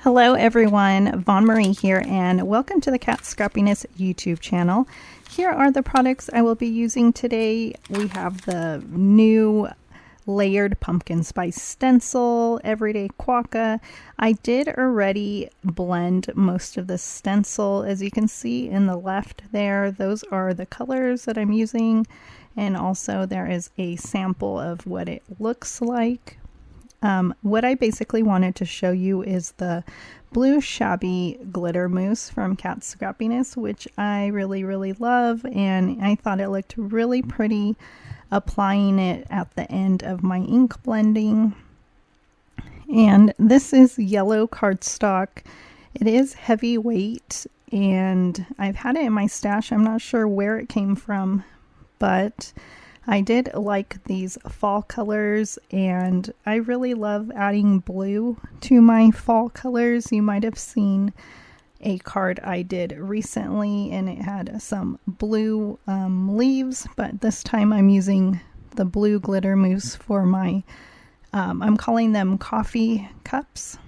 Hello everyone, Von Marie here and welcome to the Kat Scrappiness YouTube channel. Here are the products I will be using today. We have the new Layered Pumpkin Spice Stencil, Everyday Quokka. I did already blend most of the stencil, as you can see in the left there. Those are the colors that I'm using, and also there is a sample of what it looks like. What I basically wanted to show you is the blue shabby glitter mousse from Kat Scrappiness, which I really love, and I thought it looked really pretty applying it at the end of my ink blending. And this is yellow cardstock. It is heavyweight and I've had it in my stash. I'm not sure where it came from, but I did like these fall colors, and I really love adding blue to my fall colors. You might have seen a card I did recently and it had some blue leaves, but this time I'm using the blue glitter mousse for my, I'm calling them coffee cups.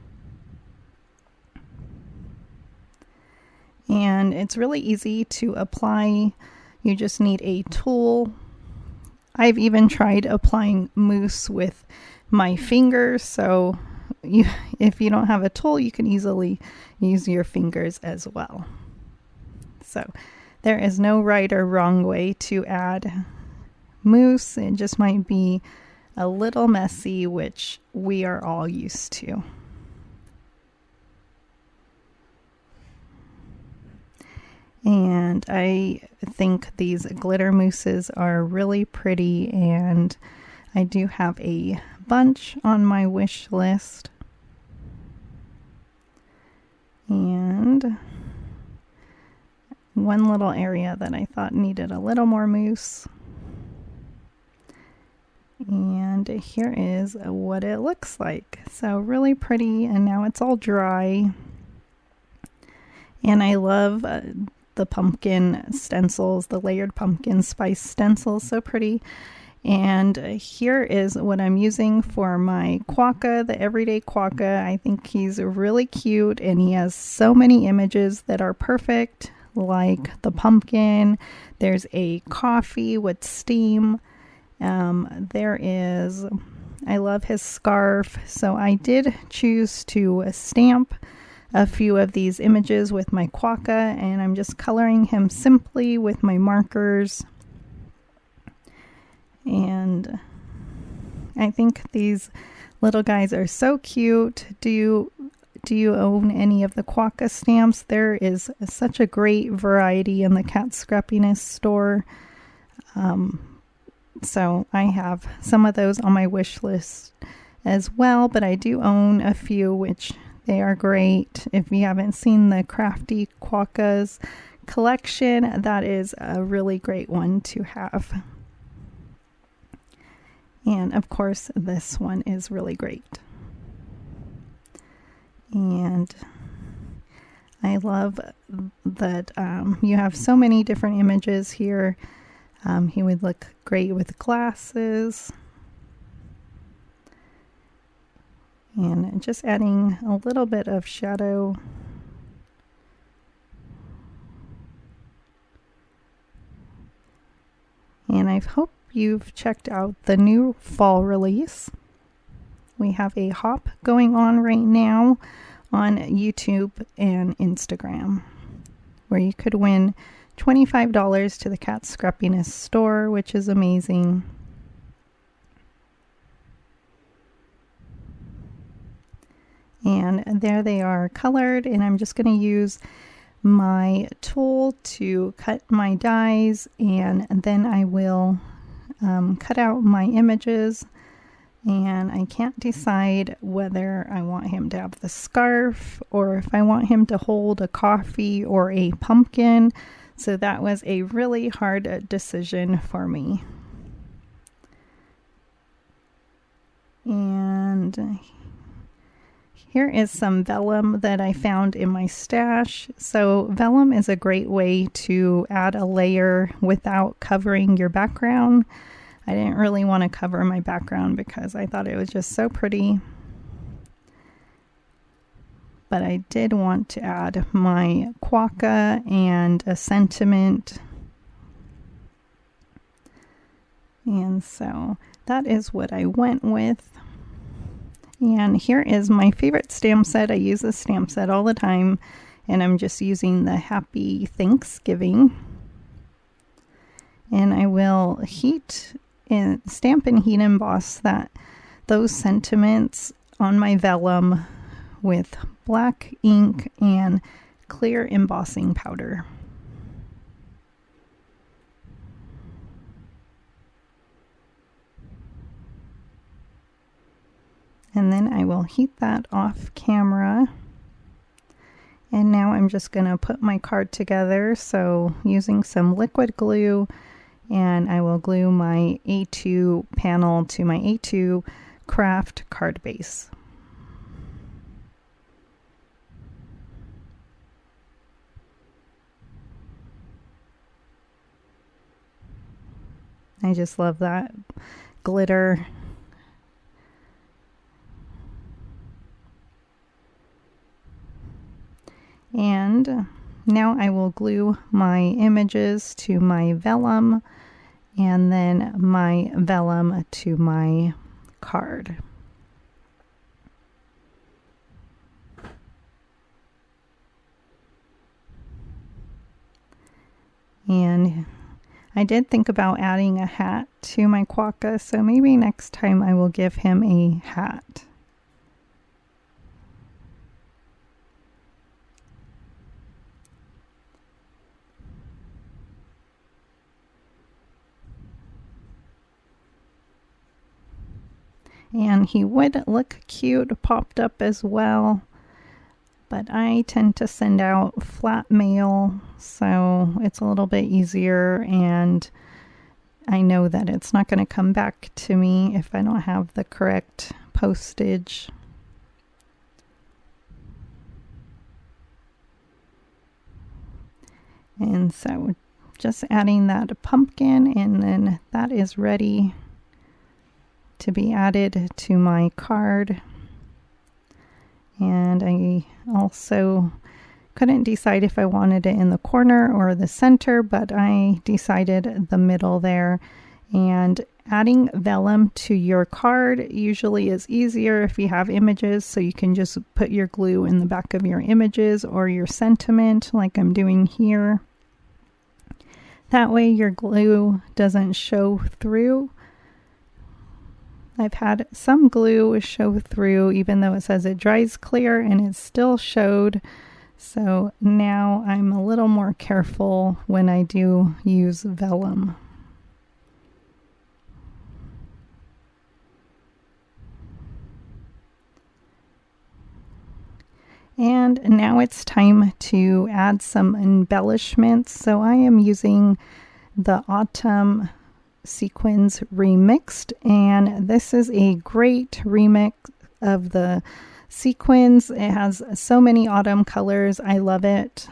And it's really easy to apply. You just need a tool. I've even tried applying mousse with my fingers, so if you don't have a tool, you can easily use your fingers as well. So there is no right or wrong way to add mousse. It just might be a little messy, which we are all used to. And I think these glitter mousses are really pretty, and I do have a bunch on my wish list. And one little area that I thought needed a little more mousse. And here is what it looks like. So really pretty, and now it's all dry. And I love the pumpkin stencils, the Layered Pumpkin Spice Stencil, so pretty. And here is what I'm using for my Quokka, the Everyday Quokka. I think he's really cute, and he has so many images that are perfect, like the pumpkin. There's a coffee with steam. There is, I love his scarf. So I did choose to stamp a few of these images with my Quokka, and I'm just coloring him simply with my markers. And I think these little guys are so cute. Do you own any of the Quokka stamps? There is such a great variety in the Kat Scrappiness store. So I have some of those on my wish list as well, but I do own a few, which they are great. If you haven't seen the Crafty Quokkas collection, that is a really great one to have. And of course, this one is really great. And I love that you have so many different images here. He would look great with glasses. And just adding a little bit of shadow. And I hope you've checked out the new fall release. We have a hop going on right now on YouTube and Instagram, where you could win $25 to the Kat Scrappiness Store, which is amazing. And there they are colored, and I'm just going to use my tool to cut my dies, and then I will cut out my images. And I can't decide whether I want him to have the scarf or if I want him to hold a coffee or a pumpkin. So that was a really hard decision for me. And here is some vellum that I found in my stash. So vellum is a great way to add a layer without covering your background. I didn't really want to cover my background because I thought it was just so pretty. but I did want to add my Quokka and a sentiment. And so that is what I went with. And here is my favorite stamp set. I use this stamp set all the time, and I'm just using the Happy Thanksgiving. And I will stamp and heat emboss those sentiments on my vellum with black ink and clear embossing powder. And then I will heat that off camera. And now I'm just going to put my card together. So using some liquid glue, and I will glue my A2 panel to my A2 craft card base. I just love that glitter. And now I will glue my images to my vellum, and then my vellum to my card. And I did think about adding a hat to my Quokka, so maybe next time I will give him a hat. And he would look cute popped up as well, but I tend to send out flat mail, so it's a little bit easier, and I know that it's not going to come back to me if I don't have the correct postage. And so just adding that pumpkin, and then that is ready to be added to my card. And I also couldn't decide if I wanted it in the corner or the center, but I decided the middle there. And adding vellum to your card usually is easier if you have images, so you can just put your glue in the back of your images or your sentiment like I'm doing here. That way your glue doesn't show through. I've had some glue show through even though it says it dries clear, and it still showed. So now I'm a little more careful when I do use vellum. And now it's time to add some embellishments. So I am using the Autumn Sequins Remixed, and this is a great remix of the sequins. It has so many autumn colors. I love it.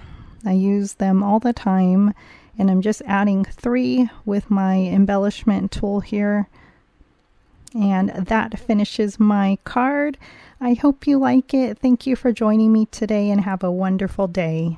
I use them all the time, and I'm just adding 3 with my embellishment tool here, and that finishes my card. I hope you like it. Thank you for joining me today, and have a wonderful day.